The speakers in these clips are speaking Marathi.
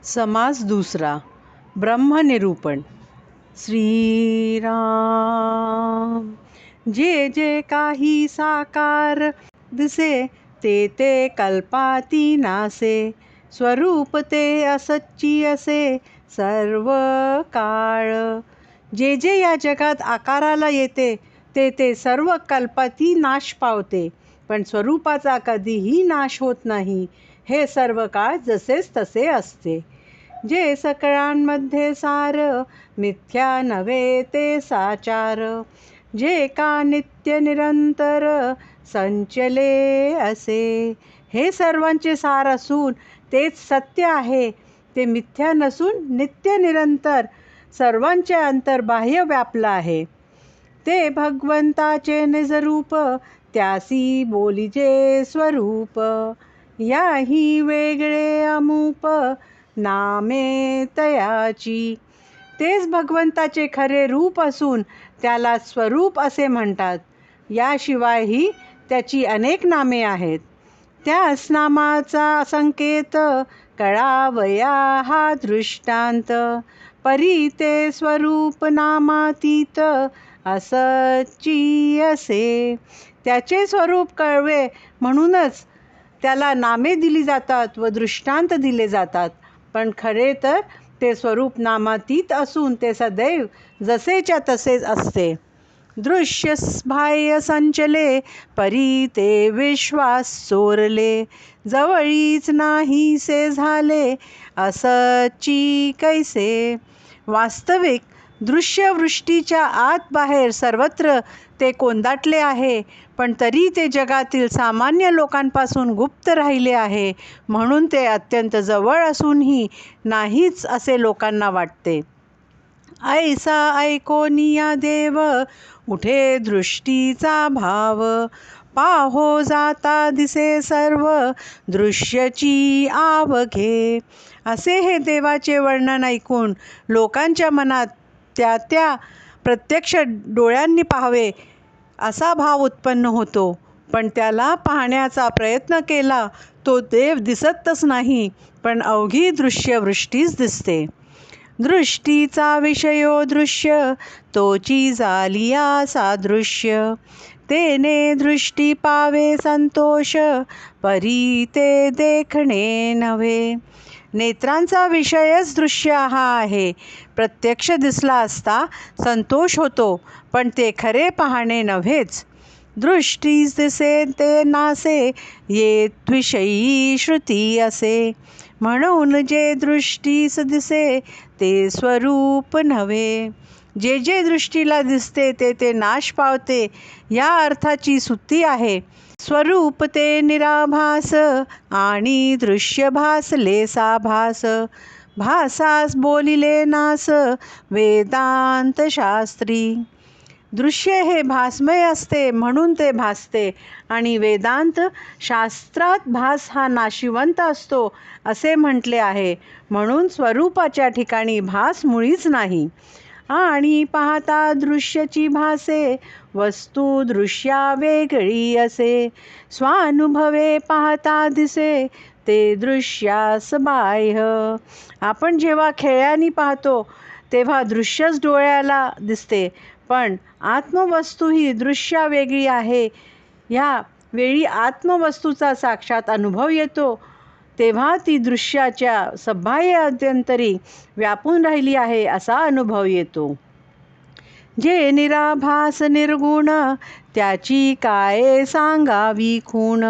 समास दुसरा. ब्रह्मनिरूपण. श्रीराम. जे जे काही साकार दिसे ते ते कल्पाती नासे. स्वरूप ते असच्ची असे सर्व काळ. जे जे या जगात आकाराला येते ते ते सर्व कल्पाती नाश पावते, पण स्वरूपाचा कधीही नाश होत नाही. हे सर्व काळ जसेच तसे असते. जे सकळांमध्ये सार मिथ्या नव्हे ते साचार. जे का नित्य निरंतर संचले असे. हे सर्वांचे सार असून तेच सत्य आहे. ते मिथ्या नसून नित्य निरंतर सर्वांचे अंतर्बाह्य व्यापलं आहे. ते भगवंताचे निजरूप त्यासी बोलिजे स्वरूप. याही वेगळे अमूप नामे तयाची. तेच भगवंताचे खरे रूप असून त्याला स्वरूप असे म्हणतात. याशिवायही त्याची अनेक नामे आहेत. त्याच नामाचा संकेत कळावया हा दृष्टांत. परी ते स्वरूप नामातीत असच्ची असे. त्याचे स्वरूप कळवे म्हणूनच त्याला नामे दिली जातात व दृष्टांत दिले जातात. पण खरे तर ते स्वरूप नामातीत असून ते सदैव जसेच्या तसेच असते. दृश्य बाह्य संचले परी ते विश्वास चोरले. जवळीच नाहीसे झाले असच्ची कैसे. वास्तविक दृश्यवृष्टीच्या आत बाहेर सर्वत्र ते कोंदाटले आहे, पण तरी ते जगातील सामान्य लोकांपासून गुप्त राहिले आहे, म्हणून ते अत्यंत जवळ असूनही नाहीच असे लोकांना वाटते. ऐसा ऐकोनिया देव उठे दृष्टीचा भाव. पाहो जाता दिसे सर्व दृश्यची आवघे. असे हे देवाचे वर्णन ऐकून लोकांच्या मनात त्या त्या प्रत्यक्ष डोळ्यांनी पाहावे असा भाव उत्पन्न होतो. पण त्याला पाहण्याचा प्रयत्न केला तो देव दिसतच नाही, पण अवघी दृश्यवृष्टीच दिसते. दृष्टीचा विषयो दृश्य तोची झालिया सादृश्य. तेने दृष्टी पावे संतोष परी ते देखणे नव्हे. नेत्रांचा विषयच दृश्य हा आहे. प्रत्यक्ष दिसला असता संतोष होतो, पण ते खरे पाहणे नव्हेच. दृष्टीस दिसे ते नासे येत विषयी श्रुती असे. म्हणून जे दृष्टीस दिसे ते स्वरूप नव्हे. जे जे दृष्टीला दिसते ते ते नाश पावते या अर्थाची सुत्ती आहे. स्वरूप ते निराभास आणि दृश्य भासले साभास. भासास बोलिले नास वेदांत शास्त्री. दृश्य हे भासमय असते म्हणून ते भासते, आणि वेदांत शास्त्रात भास हा नाशिवंत असतो असे म्हटले आहे. म्हणून स्वरूपाच्या ठिकाणी भास मुळीच नाही. आणि पाहता दृश्यची भासे वस्तू दृश्या वेगळी असे. स्वानुभवे पाहता दिसे ते दृश्यास बाह्य. आपण जेव्हा खेळ्यानी पाहतो तेव्हा दृश्यच डोळ्याला दिसते, पण आत्मवस्तू ही दृश्या वेगळी आहे. ह्या वेळी आत्मवस्तूचा साक्षात अनुभव येतो तेव्हा ती दृश्याच्या सबाह्य अध्यंतरी व्यापून राहिली आहे असा अनुभव येतो. जे निराभास निर्गुण त्याची काय सांगावी खूण.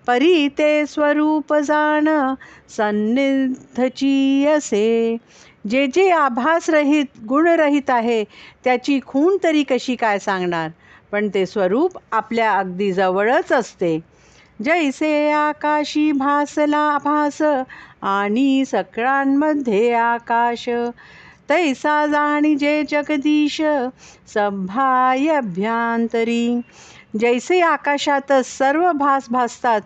परी ते स्वरूप जाण सन्निधची असे. जे जे आभास रहित गुणरहित आहे त्याची खूण तरी कशी काय सांगणार, पण ते स्वरूप आपल्या अगदी जवळच असते. जैसे आकाशी भासला भास आणि सकळांमध्ये आकाश. तैसा जाणीजे जगदीश सभाय अभ्यांतरी. जैसे आकाशातच सर्व भास भासतात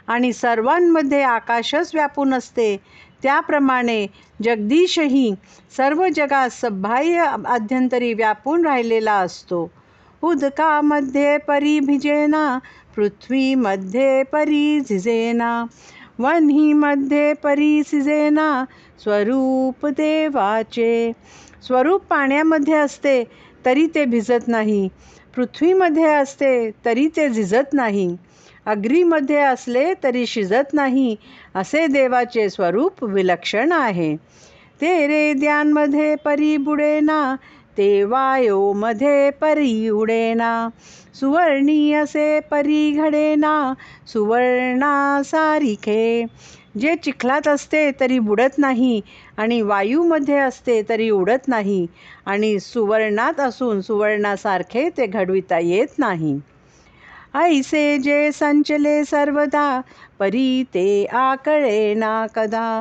आणि सर्वांमध्ये आकाशच व्यापून असते, त्याप्रमाणे जगदीशही सर्व जगात सबाह्य आभ्यंतरी व्यापून राहिलेला असतो. उदकामध्ये परी भिजेना पृथ्वीमध्ये परी झिजेना. वन्ही मध्ये परिसिजेना स्वरूप देवाचे. स्वरूप पाण्यामध्ये असते तरी ते भिजत नाही, पृथ्वीमध्ये असते तरी ते झिजत नाही, अग्नीमध्ये असले तरी शिजत नाही, असे देवाचे स्वरूप विलक्षण आहे. तेरे द्यांमध्ये परी बुडेना, ते वायोमध्ये परी उडेना, सुवर्णी असे परी घडेना, सुवर्णा सारिखे. जे चिखलात असते तरी बुडत नाही, आणि वायूमध्ये असते तरी उडत नाही, आणि सुवर्णात असून सुवर्णासारखे ते घडविता येत नाही. ऐसे जे संचले सर्वदा, परी ते आकळे ना कदा,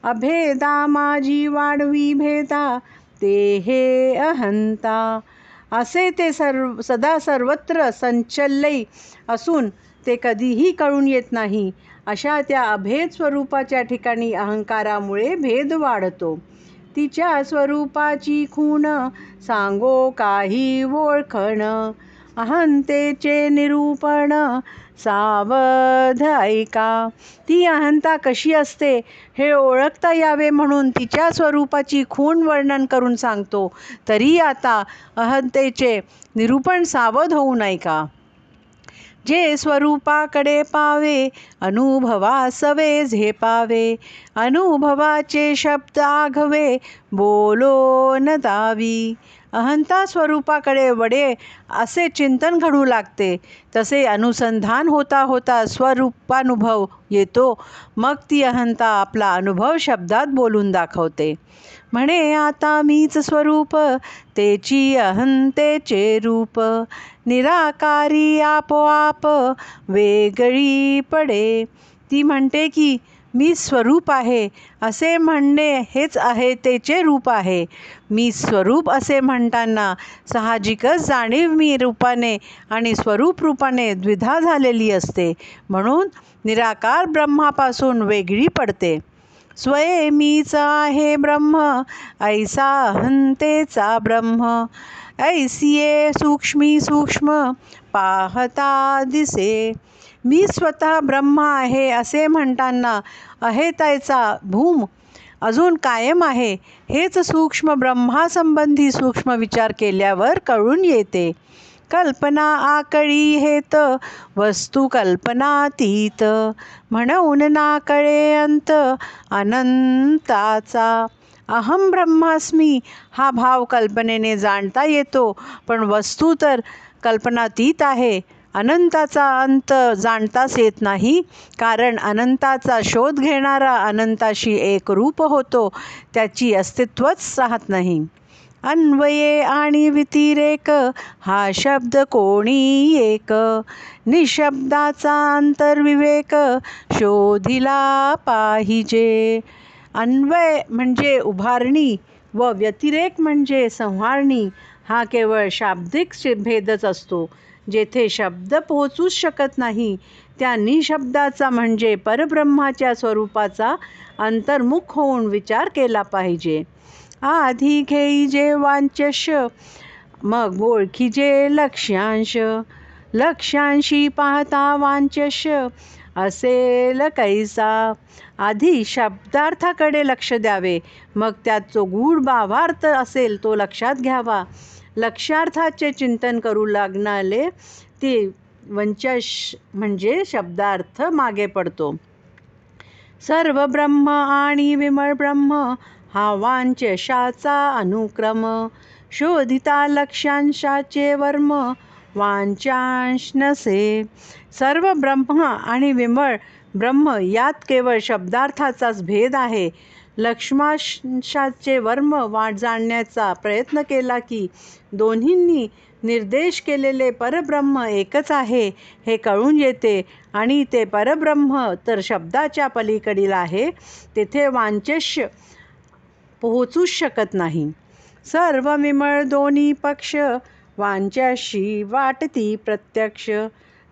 अभेदा माझी वाढवी भेदा, ते हे अहंता. असे ते सदा सर्वत्र संचलई असून ते कधीही कळून येत नाही. अशा त्या अभेद स्वरूपाच्या ठिकाणी अहंकारामुळे भेद वाढतो. तिच्या स्वरूपाची खूण सांगो काही ओळखण, अहंतेचे निरूपण सावध ऐका. ती अहंता कशी असते हे ओळखता यावे म्हणून तिच्या स्वरूपाची खूण वर्णन करून सांगतो. तरी आता अहंतेचे निरूपण सावध होऊन ऐका. जे स्वरूपाकडे पावे, अनुभवासवे झेपावे, अनुभवाचे शब्द आघवे, बोलो न दावी. अहंता स्वरूपाकडे वडे असे चिंतन घडू लागते. तसे अनुसंधान होता होता स्वरूपानुभव येतो. मग ती अहंता आपला अनुभव शब्दात बोलून दाखवते. म्हणे आता मीच स्वरूप, तेची अहंतेचे रूप, निराकारी आपोआप वेगळी पडे. ती म्हणते की मी स्वरूप आहे असे म्हणणे हेच आहे तेचे रूप आहे. मी स्वरूप असे म्हणताना साहजिकच जाणीव मी रूपाने आणि स्वरूप रूपाने द्विधा झालेली असते, म्हणून निराकार ब्रह्मापासून वेगळी पडते. स्वये मीच आहे ब्रह्म, ऐसा अहंतेचा ब्रह्म, ऐसिये सूक्ष्मी सूक्ष्म पाहता दिसे. मी स्वतः ब्रह्म आहे असे म्हणताना अहेताचा भूम अजून कायम आहे हेच सूक्ष्म ब्रह्मासंबंधी सूक्ष्म विचार केल्यावर कळून येते. कल्पना आकळी हेत, वस्तू कल्पनातीत, म्हणून ना कळे अंत अनंताचा. अहम ब्रह्मास्मी हा भाव कल्पनेने जाणता येतो, पण वस्तू तर कल्पनातीत आहे. अनंताचा अंत जाणताच येत नाही, कारण अनंताचा शोध घेणारा अनंताशी एकरूप होतो, त्याची अस्तित्वच राहत नाही. अन्वये आणि व्यतिरेक हा शब्द कोणी एक, निशब्दाचा अंतर्विवेक शोधिला पाहिजे. अन्वय म्हणजे उभारणी व व्यतिरेक म्हणजे संहारणी. हा केवळ शाब्दिक भेदच असतो. जेथे शब्द पोहोचूच शकत नाही त्या निशब्दाचा म्हणजे परब्रह्माच्या स्वरूपाचा अंतर्मुख होऊन विचार केला पाहिजे. आधी घेईजे वांचश, मग ओळखीजे लक्ष्यांश, लक्ष्यांशी पाहता वांचश असेल कैसा. आधी शब्दार्थाकडे लक्ष द्यावे, मग त्यात जो गूढ भावार्थ असेल तो लक्षात घ्यावा. लक्ष्यार्थाचे चिंतन करू लागणारे ते वंचश म्हणजे शब्दार्थ मागे पडतो. सर्व ब्रह्म आणि विमळ ब्रह्म हा वांचशाचा अनुक्रम, शोधिता लक्ष्यांशाचे वर्म वांचांश नसे. सर्व ब्रह्म आणि विमळ ब्रह्म यात केवळ शब्दार्थाचाच भेद आहे. लक्ष्यांशाचे वर्म वाट जाणण्याचा प्रयत्न केला की दोन्हींनी निर्देश केलेले परब्रह्म एकच आहे हे कळून येते, आणि ते परब्रह्म तर शब्दाच्या पलीकडील आहे, तेथे वांचष्य पोहोचूच शकत नाही. सर्व विमळ दोन्ही पक्ष वांच्याशी वाटती प्रत्यक्ष,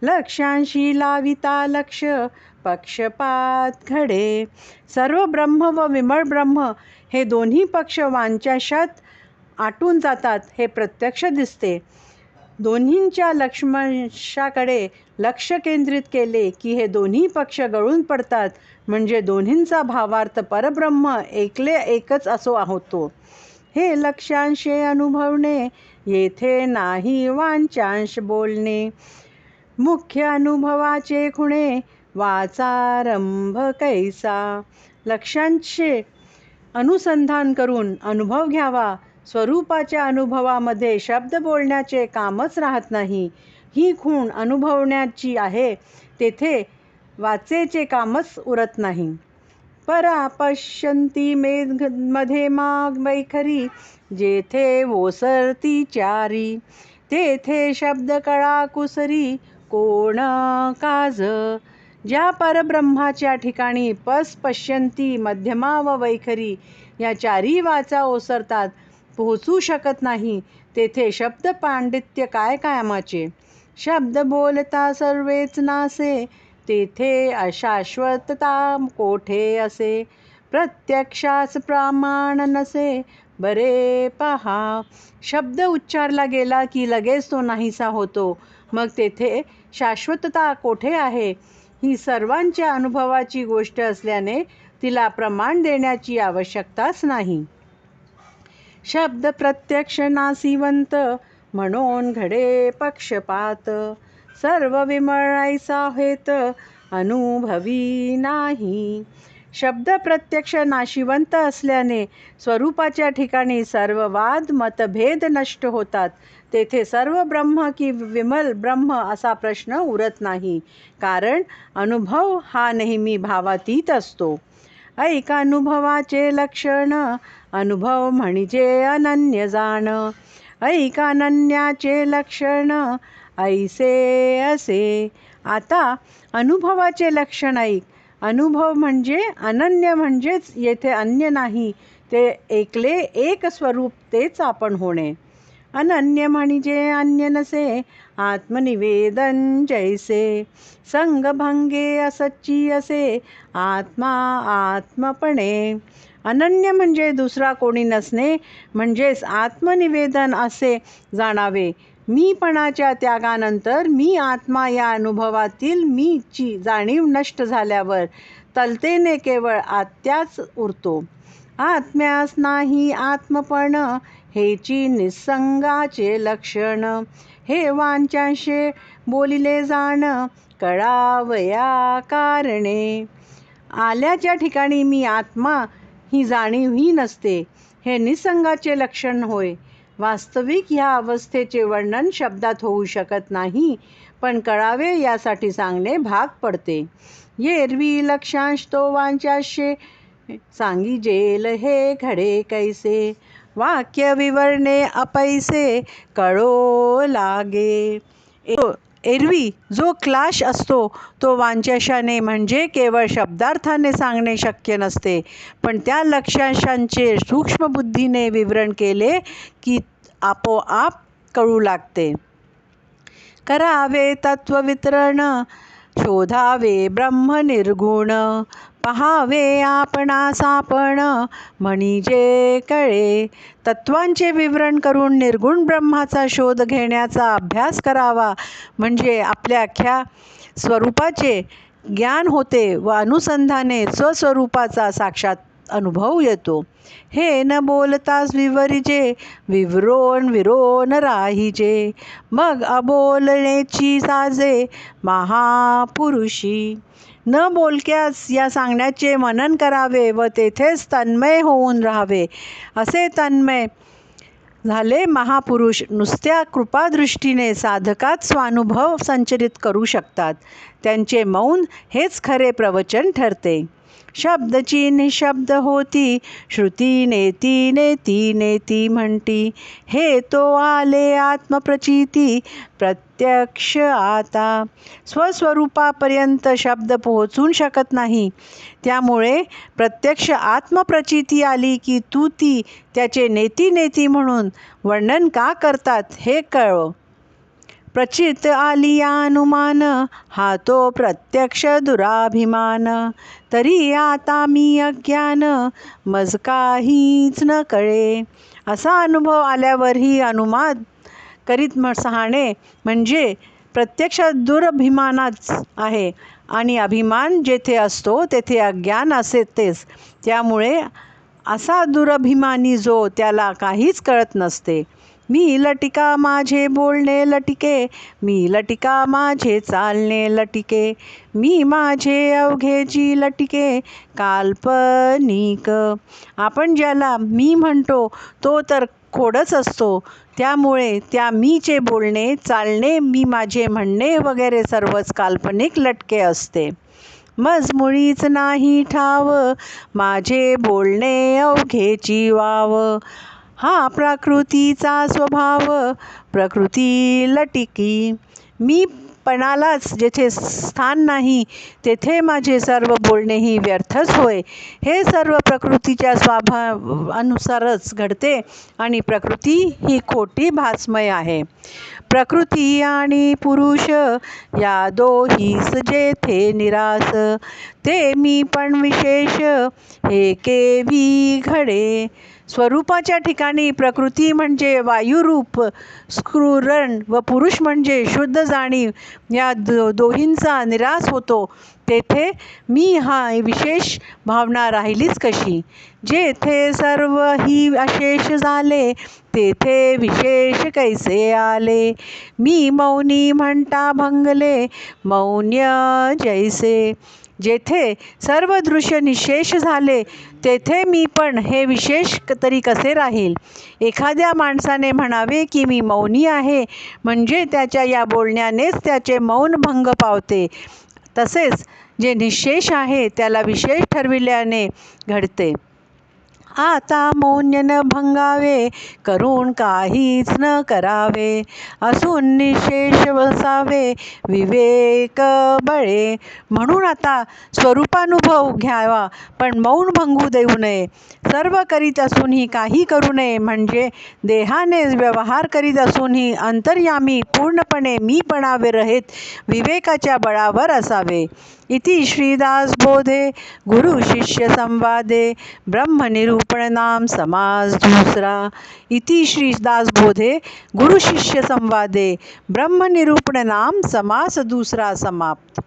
लक्ष्यांशी लाविता लक्ष पक्षपात घडे. सर्व ब्रह्म व विमळ ब्रह्म हे दोन्ही पक्ष वांच्याशात आटून जातात हे प्रत्यक्ष दिसते. दोन्हींच्या लक्ष्यांशाकडे लक्ष केंद्रित केले की हे दोन्ही पक्ष गळून पडतात, म्हणजे दोन्हींचा भावार्थ परब्रह्म एकले एकच असो होतो. हे लक्ष्यांशे अनुभवणे, येथे नाही वांचांश बोलणे. मुख्य अनुभवाचे खुणे, वाचारंभ कैसा. लक्ष्यांचे अनुसंधान करून अनुभव घ्यावा. स्वरूपाच्या अनुभवामध्ये शब्द बोलण्याचे कामच राहत नाही. ही खूण अनुभवण्याची आहे, तेथे वाचेचे कामच उरत नाही. परा पश्यंती मध्ये माग वैखरी, जेथे ओसरती चारी, तेथे शब्द कळा कुसरी, कोण काज. ज्या परब्रह्माच्या ठिकाणी पश्यंती, मध्यमा व वैखरी या चारी वाचा ओसरतात, पोहोचू शकत नाही, तेथे शब्द पांडित्य काय कामाचे. शब्द बोलता सर्वेच नासे, तेथे अशाश्वतता कोठे असे. प्रत्यक्षास प्रमाण नसे, बरे पहा. शब्द उच्चारला गेला की लगेच तो नाहीसा होतो, मग तेथे शाश्वतता कोठे आहे. ही सर्वांच्या अनुभवाची गोष्ट असल्याने तिला प्रमाण देण्याची आवश्यकताच नाही. शब्द प्रत्यक्ष नासिवंत, म्हणून घडे पक्षपात. सर्व विमळायचा हेत, अनुभवी नाही. शब्द प्रत्यक्ष नाशिवंत असल्याने स्वरूपाच्या ठिकाणी सर्व वाद मतभेद नष्ट होतात. तेथे सर्व ब्रह्म की विमल ब्रह्म असा प्रश्न उरत नाही, कारण अनुभव हा नेहमी भावातीत असतो. ऐक अनुभवाचे लक्षण, अनुभव म्हणजे अनन्य जाण. ऐक अनन्याचे लक्षण, ऐसे असे. आता अनुभवाचे लक्षण ऐक. अनुभव म्हणजे अनन्य, म्हणजेच येथे अन्य नाही, ते एकले एक स्वरूप, तेच आपण होणे. अनन्य म्हणजे अन्य नसे, आत्मनिवेदन जैसे. संगभंगे असच्ची असे, आत्मा आत्मपणे. अनन्य म्हणजे दुसरा कोणी नसणे, म्हणजेच आत्मनिवेदन असे जाणावे. मीपणाच्या त्यागानंतर मी आत्मा या अनुभवातील मीची जाणीव नष्ट झाल्यावर तलतेने केवळ आत्याच उरतो. आत्म्यास नाही आत्मपण, हेची निसंगाचे लक्षण. हे वांचांशे बोलिले जाण, कळावया कारणे. आल्याच्या ठिकाणी मी आत्मा ही जाणीव ही नसते, हे निसंगाचे लक्षण होय. वास्तविक ह्या अवस्थेचे वर्णन शब्दात होऊ शकत नाही, पण कळावे यासाठी सांगणे भाग पडते. एरवी लक्षांश तो वांचांशे, सांगिजेल हे घडे कैसे. वाक्य विवरणे अपैसे, कळो लागे. एरवी जो क्लाश असतो तो वांचांशाने म्हणजे केवळ शब्दार्थाने सांगणे शक्य नसते, पण त्या लक्षांशांचे सूक्ष्मबुद्धीने विवरण केले की आपोआप कळू लागते. करावे तत्ववितरण, शोधावे ब्रह्म निर्गुण. पहावे आपणास आपण, म्हणजे कळे. तत्वांचे विवरण करून निर्गुण ब्रह्माचा शोध घेण्याचा अभ्यास करावा, म्हणजे आपल्या अख्ख्या स्वरूपाचे ज्ञान होते व अनुसंधाने स्वस्वरूपाचा साक्षात अनुभव येतो. हे न बोलताच विवरिजे, विवरोन विरोन राहिजे. मग अबोलणेची साजे, महापुरुषी. न बोलक्यास या सांगण्याचे मनन करावे व तेथेच तन्मय होऊन राहावे. असे तन्मय झाले महापुरुष नुसत्या कृपादृष्टीने साधकात स्वानुभव संचरित करू शकतात. त्यांचे मौन हेच खरे प्रवचन ठरते. शब्दची निशब्द होती, श्रुती नेती नेती नेती म्हणती. हे तो आले आत्मप्रचिती, प्रत्यक्ष आता. स्वस्वरूपापर्यंत शब्द पोहोचू शकत नाही, त्यामुळे प्रत्यक्ष आत्मप्रचिती आली की तू ती त्याचे नेती नेती म्हणून वर्णन का करतात हे कळो. प्रचित आलिया अनुमान, हा तो प्रत्यक्ष दुराभिमान. तरी आता मी अज्ञान, मज काहीच न कळे. असा अनुभव आल्यावरही अनुमान करीत सहाणे म्हणजे प्रत्यक्ष दुरभिमानाच आहे. आणि अभिमान जेथे असतो तेथे अज्ञान असतेच. त्यामुळे असा दुरभिमानी जो त्याला काहीच कळत नसते. मी लटिका माझे बोलणे लटिके, मी लटिका माझे चालणे लटिके, मी माझे अवघे जी लटिके काल्पनिक. आपण ज्याला मी म्हणतो तो तर खोडच असतो. त्यामुळे त्या मीचे बोलणे चालणे मी माझे म्हणणे वगैरे सर्वच काल्पनिक लटके असते. मज मुळीच नाही ठाव माझे बोलणे अवघेची वाव. हा प्रकृतीचा स्वभाव प्रकृती लटिकी. मी पणालाच जेथे स्थान नाही तेथे माझे सर्व बोलणेही व्यर्थच होय. हे सर्व प्रकृतीच्या स्वभावानुसारच घडते आणि प्रकृती ही खोटी भासमय आहे. प्रकृती आणि पुरुष या दोहीस जेथे निरास, ते मी पण विशेष हे केवी घडे. स्वरूपाच्या ठिकाणी प्रकृती म्हणजे वायुरूप स्फुरण व पुरुष म्हणजे शुद्ध जाणीव या दोहींचा निरास होतो. तेथे मी हा विशेष भावना राहिलीच कशी. जेथे सर्व ही अशेष झाले तेथे विशेष कैसे आले. मी मौनी म्हणता भंगले मौन्य जैसे. जेथे सर्व दृश्य निशेष झाले तेथे मी पण हे विशेष तरी कसे राहील. एखाद्या माणसाने म्हणावे की मी मौनी आहे म्हणजे त्याच्या या बोलण्यानेच त्याचे मौन भंग पावते. तसेच जे निशेष आहे त्याला विशेष ठरविल्याने घडते. आता मौन्य न भंगावे करून काहीच न करावे, असून निशेष वसावे विवेक बळे. म्हणून आता स्वरूपानुभव घ्यावा पण मौन भंगू देऊ नये. सर्व करीत असूनही काही करू नये म्हणजे देहाने व्यवहार करीत असूनही अंतर्यामी पूर्णपणे मीपणावे रहित विवेकाच्या बळावर असावे. इति श्रीदासबोधे गुरु शिष्य संवादे ब्रह्मनिरूपण नाम समास दूसरा. इति श्रीदासबोधे गुरु शिष्य संवादे ब्रह्मनिरूपण नाम समास दूसरा समाप्त.